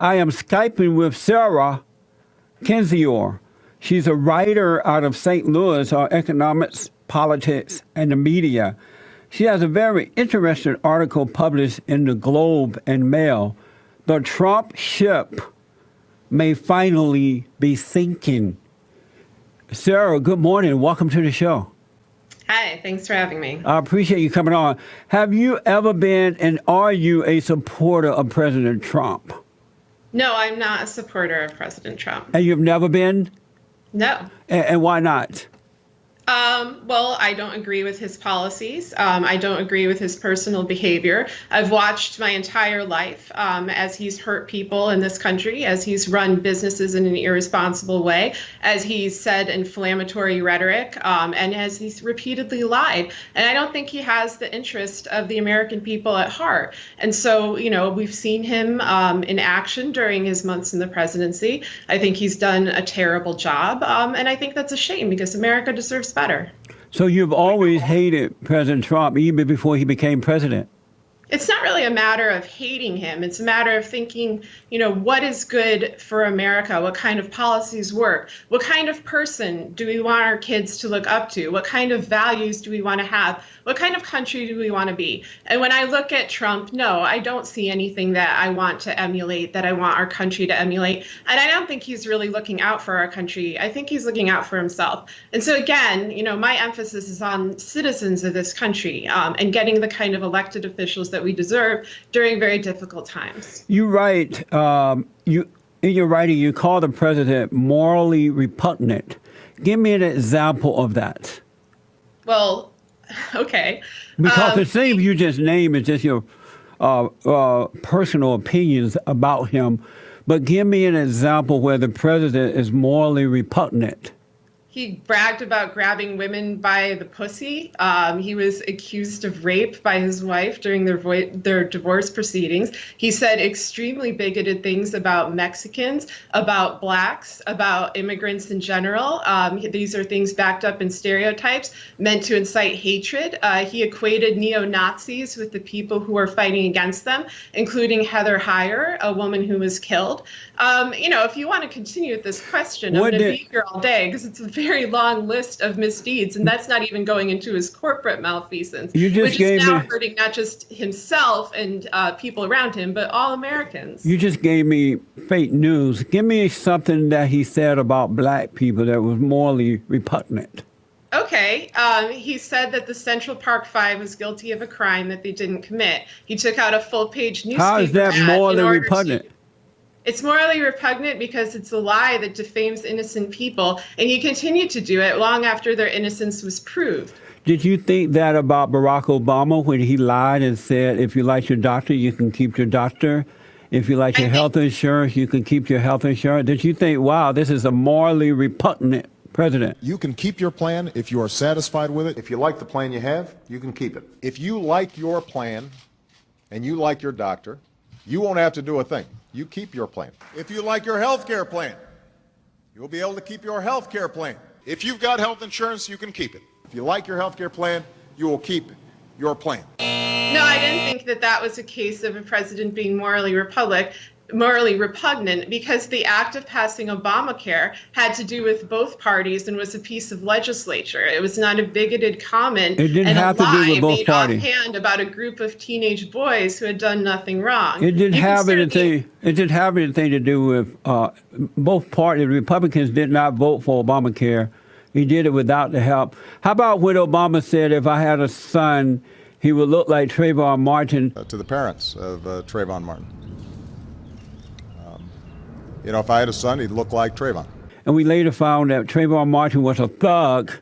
I am Skyping with Sarah Kendzior. She's a writer out of St. Louis on economics, politics, and the media. She has a very interesting article published in the Globe and Mail. The Trump ship may finally be sinking. Sarah, good morning. Welcome to the show. Hi, thanks for having me. I appreciate you coming on. Have you ever been and are you a supporter of President Trump? No, I'm not a supporter of President Trump. And you've never been? No. And why not? Well, I don't agree with his policies. I don't agree with his personal behavior. I've watched my entire life as he's hurt people in this country, as he's run businesses in an irresponsible way, as he's said inflammatory rhetoric, and as he's repeatedly lied. And I don't think he has the interest of the American people at heart. And so, we've seen him in action during his months in the presidency. I think he's done a terrible job. And I think that's a shame because America deserves better. So you've always hated President Trump even before he became president? It's not really a matter of hating him. It's a matter of thinking, what is good for America? What kind of policies work? What kind of person do we want our kids to look up to? What kind of values do we want to have? What kind of country do we want to be? And when I look at Trump, no, I don't see anything that I want to emulate, that I want our country to emulate. And I don't think he's really looking out for our country. I think he's looking out for himself. And so again, my emphasis is on citizens of this country and getting the kind of elected officials that we deserve during very difficult times. You write, in your writing, you call the president morally repugnant. Give me an example of that. Well, okay. Because the things you just named is just your personal opinions about him. But give me an example where the president is morally repugnant. He bragged about grabbing women by the pussy. He was accused of rape by his wife during their divorce proceedings. He said extremely bigoted things about Mexicans, about blacks, about immigrants in general. These are things backed up in stereotypes meant to incite hatred. He equated neo-Nazis with the people who are fighting against them, including Heather Heyer, a woman who was killed. If you want to continue with this question, I'm going to be here all day because it's a very long list of misdeeds, and that's not even going into his corporate malfeasance, which is now hurting not just himself and people around him, but all Americans. You just gave me fake news. Give me something that he said about black people that was morally repugnant. Okay. He said that the Central Park Five was guilty of a crime that they didn't commit. He took out a full-page newspaper. How is that morally repugnant? It's morally repugnant because it's a lie that defames innocent people, and he continued to do it long after their innocence was proved. Did you think that about Barack Obama when he lied and said, if you like your doctor, you can keep your doctor? If you like your health insurance, you can keep your health insurance? Did you think, wow, this is a morally repugnant president? You can keep your plan if you are satisfied with it. If you like the plan you have, you can keep it. If you like your plan and you like your doctor, you won't have to do a thing. You keep your plan. If you like your health care plan, you'll be able to keep your health care plan. If you've got health insurance, you can keep it. If you like your health care plan, you will keep your plan. No, I didn't think that was a case of a president being morally repugnant, because the act of passing Obamacare had to do with both parties and was a piece of legislature. It was not a bigoted comment and a lie made offhand about a group of teenage boys who had done nothing wrong. It didn't have anything to do with both parties. The Republicans did not vote for Obamacare. He did it without the help. How about when Obama said, if I had a son, he would look like Trayvon Martin? To the parents of Trayvon Martin. If I had a son, he'd look like Trayvon. And we later found that Trayvon Martin was a thug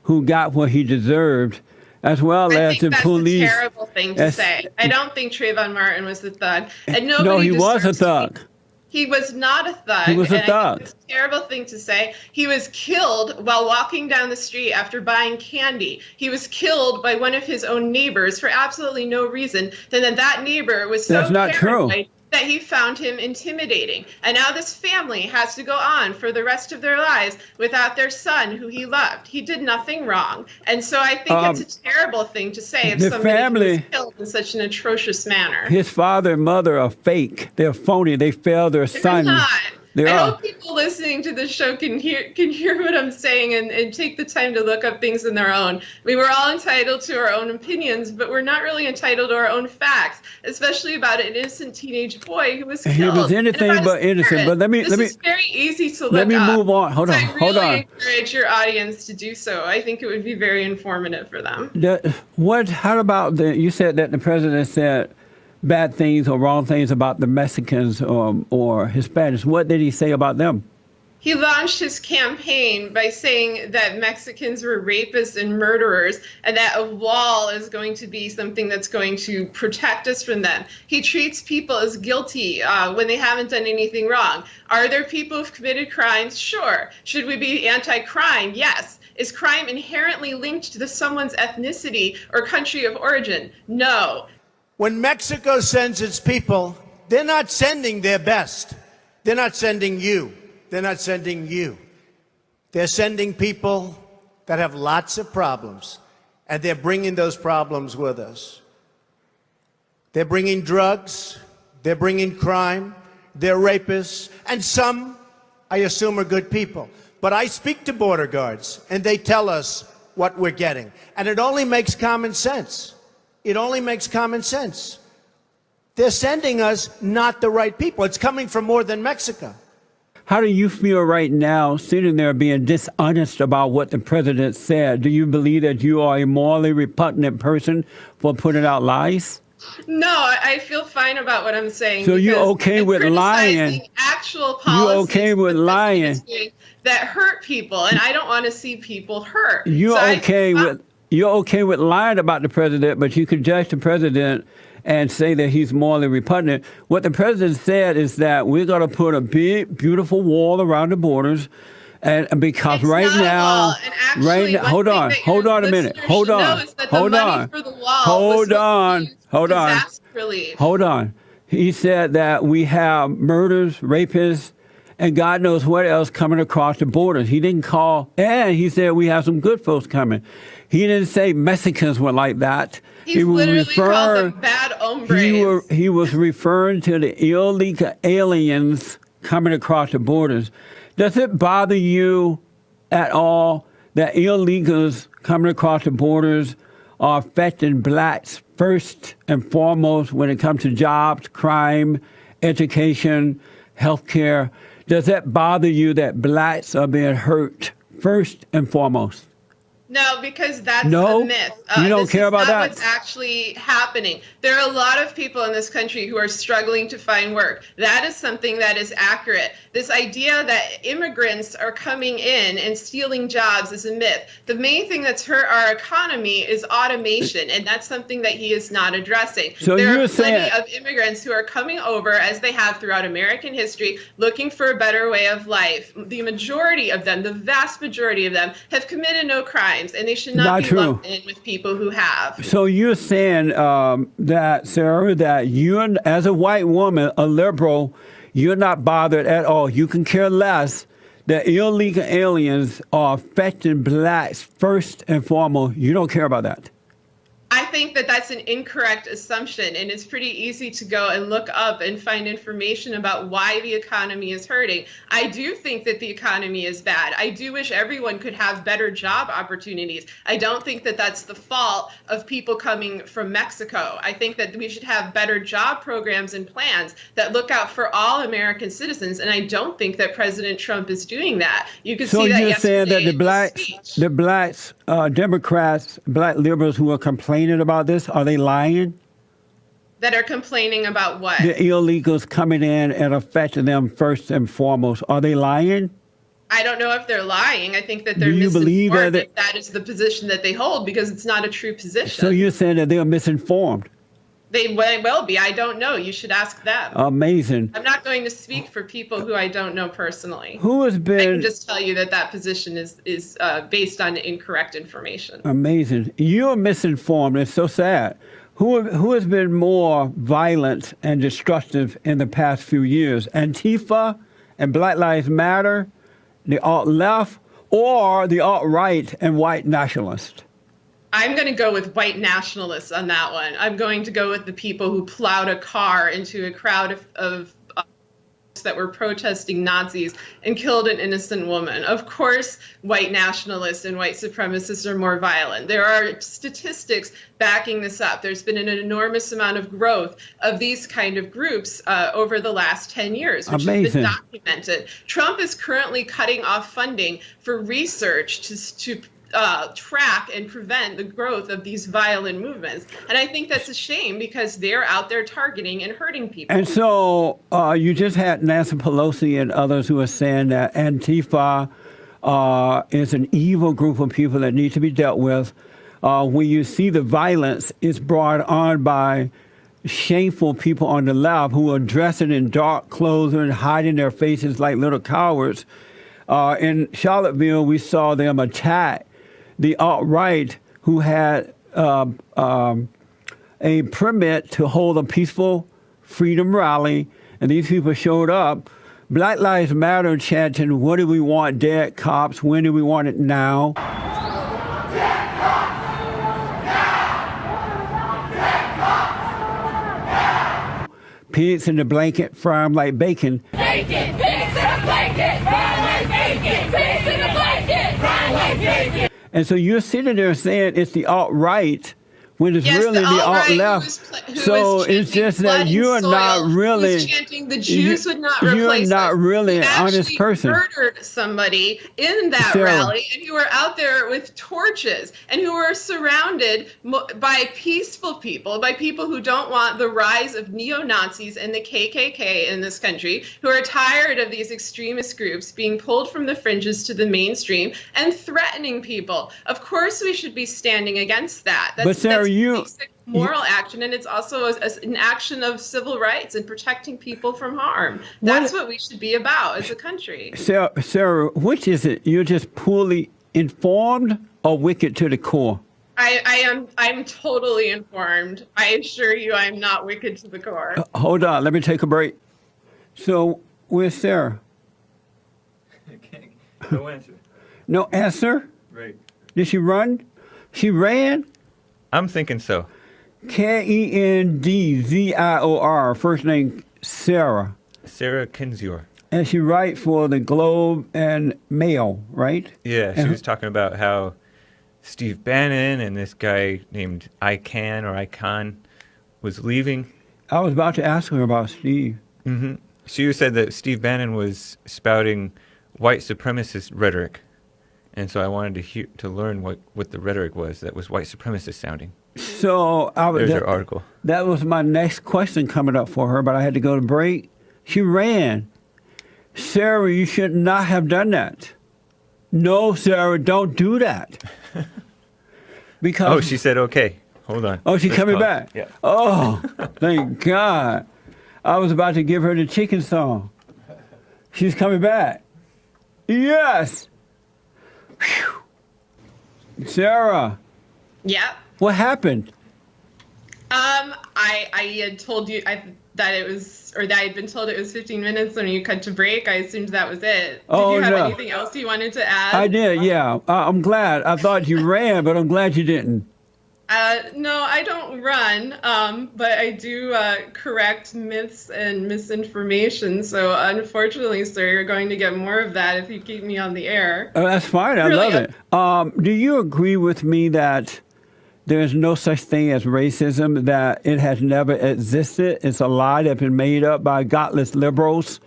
who got what he deserved, as well as the police. That's a terrible thing to say. I don't think Trayvon Martin was a thug. And no, he was a thug. He was not a thug. He was a thug. It's a terrible thing to say. He was killed while walking down the street after buying candy. He was killed by one of his own neighbors for absolutely no reason. Then that neighbor was so That's not true. that he found him intimidating. And now this family has to go on for the rest of their lives without their son who he loved. He did nothing wrong. And so I think it's a terrible thing to say of the somebody family, who was killed in such an atrocious manner. his father and mother are fake. They're phony. They failed their son. They're not. They I are. hope people listening to the show can hear what I'm saying and take the time to look up things on their own. We were all entitled to our own opinions, but we're not really entitled to our own facts, especially about an innocent teenage boy who was killed. He was anything but innocent. But this is very easy to look up. Let me move on. Hold on. I Hold really on. encourage your audience to do so. I think it would be very informative for them. How about you said that the president said bad things or wrong things about the Mexicans or Hispanics. What did he say about them? He launched his campaign by saying that Mexicans were rapists and murderers, and that a wall is going to be something that's going to protect us from them. He treats people as guilty when they haven't done anything wrong. Are there people who've committed crimes? Sure. Should we be anti-crime? Yes. Is crime inherently linked to someone's ethnicity or country of origin? No. When Mexico sends its people, they're not sending their best. They're not sending you. They're not sending you. They're sending people that have lots of problems, and they're bringing those problems with us. They're bringing drugs, they're bringing crime, they're rapists, and some, I assume, are good people. But I speak to border guards, and they tell us what we're getting. And it only makes common sense. It only makes common sense. They're sending us not the right people. It's coming from more than Mexico. How do you feel right now sitting there being dishonest about what the president said? Do you believe that you are a morally repugnant person for putting out lies? No, I feel fine about what I'm saying. So you're okay with lying? Criticizing actual policies. You're okay with lying? That hurt people, and I don't want to see people hurt. You're okay with lying about the president, but you can judge the president and say that he's morally repugnant. What the president said is that we're going to put a big, beautiful wall around the borders, and because hold on a minute, hold on. He said that we have murders, rapists, and God knows what else coming across the borders. He didn't call, and he said we have some good folks coming. He didn't say Mexicans were like that. He literally called them bad hombres. He was referring to the illegal aliens coming across the borders. Does it bother you at all that illegals coming across the borders are affecting blacks first and foremost when it comes to jobs, crime, education, healthcare? Does that bother you that blacks are being hurt first and foremost? No, because that's No? a myth. You don't care about that? What's actually happening. There are a lot of people in this country who are struggling to find work. That is something that is accurate. This idea that immigrants are coming in and stealing jobs is a myth. The main thing that's hurt our economy is automation, and that's something that he is not addressing. So there you're are plenty saying of immigrants who are coming over, as they have throughout American history, looking for a better way of life. The majority of them, the vast majority of them, have committed no crimes, and they should not be lumped in with people who have. So you're saying that, Sarah, that you, as a white woman, a liberal, you're not bothered at all. You can care less that illegal aliens are affecting blacks first and foremost. You don't care about that. I think that that's an incorrect assumption, and it's pretty easy to go and look up and find information about why the economy is hurting. I do think that the economy is bad. I do wish everyone could have better job opportunities. I don't think that that's the fault of people coming from Mexico. I think that we should have better job programs and plans that look out for all American citizens, and I don't think that President Trump is doing that. You could see that So you're saying that the blacks, Democrats, black liberals who are complaining about this, are they lying? That are complaining about what? The illegals coming in and affecting them first and foremost. Are they lying? I don't know if they're lying. I think that they're Do you believe misinformed that if that is the position that they hold, because it's not a true position. So you're saying that they're misinformed? They will be. I don't know. You should ask them. Amazing. I'm not going to speak for people who I don't know personally. Who has I been can just tell you that that position is based on incorrect information. amazing? You're misinformed. It's so sad. Who has been more violent and destructive in the past few years? Antifa and Black Lives Matter, the alt-left, or the alt-right and white nationalists? I'm going to go with white nationalists on that one. I'm going to go with the people who plowed a car into a crowd of that were protesting Nazis and killed an innocent woman. Of course, white nationalists and white supremacists are more violent. There are statistics backing this up. There's been an enormous amount of growth of these kind of groups over the last 10 years, which has been documented. Trump is currently cutting off funding for research to track and prevent the growth of these violent movements. And I think that's a shame because they're out there targeting and hurting people. And so you just had Nancy Pelosi and others who are saying that Antifa is an evil group of people that need to be dealt with. When you see the violence, it's brought on by shameful people on the left who are dressing in dark clothes and hiding their faces like little cowards. In Charlottesville, we saw them attack the alt-right who had a permit to hold a peaceful freedom rally, and these people showed up. Black Lives Matter chanting, "What do we want? Dead cops. When do we want it now?" Dead cops! Now! Dead cops! Now! Pigs in the blanket, fry 'em like bacon. Bacon! Pigs in a blanket! Fry like bacon! Pigs in a blanket! Fry like bacon! And so you're sitting there saying it's the alt-right when it's really the alt-left. So it's just that you're not really chanting the Jews would not replace You're not really an honest person. Murdered somebody in that rally, and you were out there with torches, and who were surrounded by peaceful people, by people who don't want the rise of neo-Nazis and the KKK in this country, who are tired of these extremist groups being pulled from the fringes to the mainstream and threatening people. Of course, we should be standing against that. But Sarah, basic moral action, and it's also an action of civil rights and protecting people from harm. That's what we should be about as a country. Sarah, which is it? You're just poorly informed or wicked to the core? I'm totally informed. I assure you I'm not wicked to the core. Hold on, let me take a break. So, where's Sarah? No answer. No answer? Right. Did she run? She ran? I'm thinking so. Kendzior, first name Sarah. Sarah Kendzior. And she writes for the Globe and Mail, right? Yeah, she was talking about how Steve Bannon and this guy named Icon was leaving. I was about to ask her about Steve. Mm-hmm. She said that Steve Bannon was spouting white supremacist rhetoric. And so I wanted to learn what the rhetoric was that was white supremacist sounding. So there's her article. That was my next question coming up for her, but I had to go to break. She ran. Sarah, you should not have done that. No, Sarah, don't do that. Because she said okay. Hold on. Oh, she's coming back. Yeah. Oh, thank God. I was about to give her the chicken song. She's coming back. Yes. Whew. Sarah. Yeah. What happened? I had told you that it was, or that I had been told it was 15 minutes when you cut to break. I assumed that was it. Did you have anything else you wanted to add? I did, yeah. I'm glad. I thought you ran, but I'm glad you didn't. No, I don't run, but I do correct myths and misinformation. So unfortunately, sir, you're going to get more of that if you keep me on the air. That's fine. I love it. Do you agree with me that there's no such thing as racism, that it has never existed? It's a lie that's been made up by godless liberals,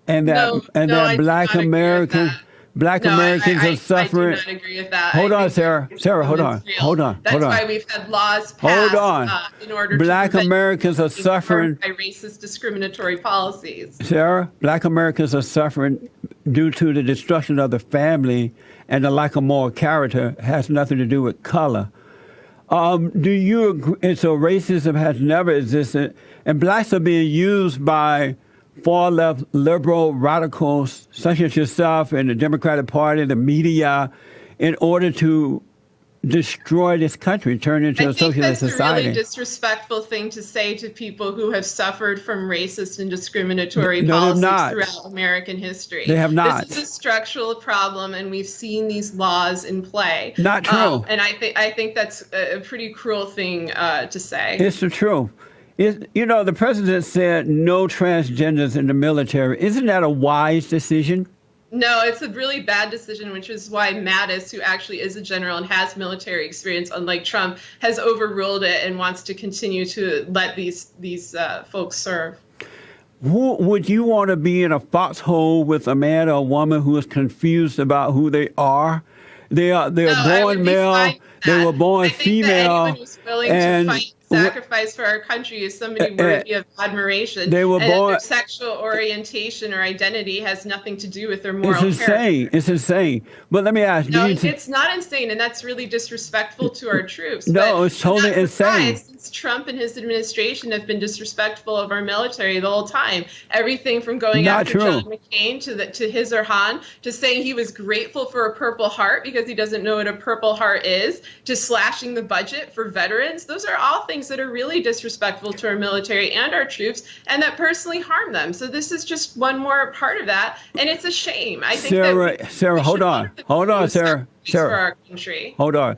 and that Black Americans... Black Americans are suffering. I do not agree with that. Hold on, Sarah. Sarah, hold on. That's why we've had laws passed in order to Black Americans are suffering by racist, discriminatory policies. Sarah, Black Americans are suffering due to the destruction of the family, and the lack of moral character has nothing to do with color. Do you agree? And so racism has never existed, and blacks are being used by far left liberal radicals such as yourself and the Democratic Party, the media, in order to destroy this country, turn into a socialist that's society. a really disrespectful thing to say to people who have suffered from racist and discriminatory No, they're not. policies throughout American history. They have not. This is a structural problem, and we've seen these laws in play. Not true. And I think that's a pretty cruel thing to say. It's the truth. The president said no transgenders in the military. Isn't that a wise decision? No, it's a really bad decision, which is why Mattis, who actually is a general and has military experience, unlike Trump, has overruled it and wants to continue to let these folks serve. Would you want to be in a foxhole with a man or a woman who is confused about who they are? They're born male. They were born female. That anyone who's willing to fight, sacrifice for our country is somebody worthy of admiration. They were and born. Their sexual orientation or identity has nothing to do with their moral It's insane. character. It's insane. But let me ask No, you. it's not insane, and that's really disrespectful to our troops. No, But it's totally I'm not surprised, insane. Since Trump and his administration have been disrespectful of our military the whole time. Everything from going Not after true. John McCain to his or Han, to saying he was grateful for a Purple Heart because he doesn't know what a Purple Heart is, to slashing the budget for veterans. Those are all things that are really disrespectful to our military and our troops, and that personally harm them. So this is just one more part of that, and it's a shame. I think Sarah, we hold should on. honor the Hold on, troops Sarah. sacrifice for our country. Hold on.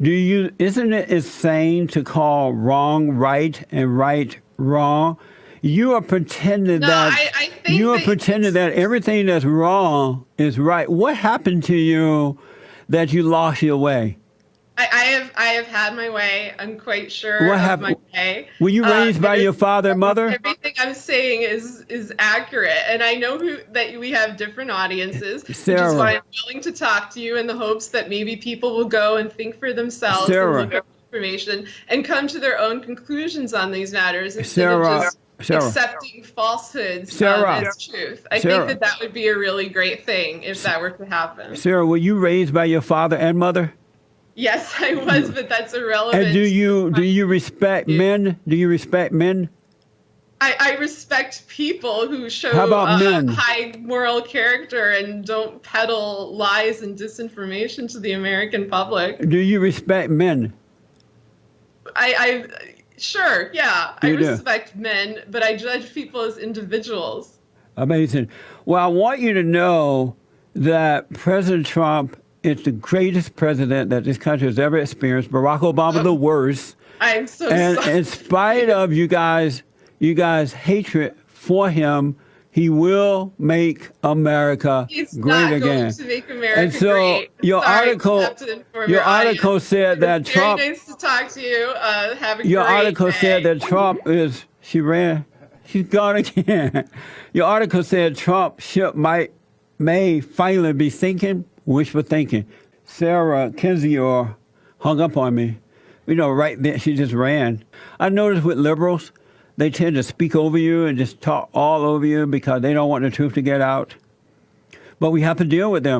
Isn't it insane to call wrong right and right wrong? You are pretending I think pretending that everything that's wrong is right. What happened to you that you lost your way? I have had my way. I'm quite sure What of happened? my way. Were you raised by your father and mother? Everything I'm saying is accurate, and I know that we have different audiences, which Sarah. is why I'm willing to talk to you in the hopes that maybe people will go and think for themselves Sarah. and look up information and come to their own conclusions on these matters instead Sarah. of just Sarah. accepting falsehoods Sarah. as truth. I Sarah. think that would be a really great thing if that were to happen. Sarah, were you raised by your father and mother? Yes, I was, but that's irrelevant. And do you respect men? Do you respect men? I respect people who show How about men? high moral character and don't peddle lies and disinformation to the American public. Do you respect men? Sure, yeah, I You do. respect men, but I judge people as individuals. Amazing. Well, I want you to know that President Trump is the greatest president that this country has ever experienced. Barack Obama, the worst. I'm so And sorry. in spite of you guys' hatred for him, he will make America He's great not again. going to make America And so great. your Sorry, article, I have to inform your your article audience. said that It's Trump. Very nice to talk to you. Have a Your great article day. said that Trump is. She ran. She's gone again. Your article said Trump ship may finally be sinking. Wishful thinking. Sarah Kendzior hung up on me. Right there, she just ran. I noticed with liberals, they tend to speak over you and just talk all over you because they don't want the truth to get out. But we have to deal with them.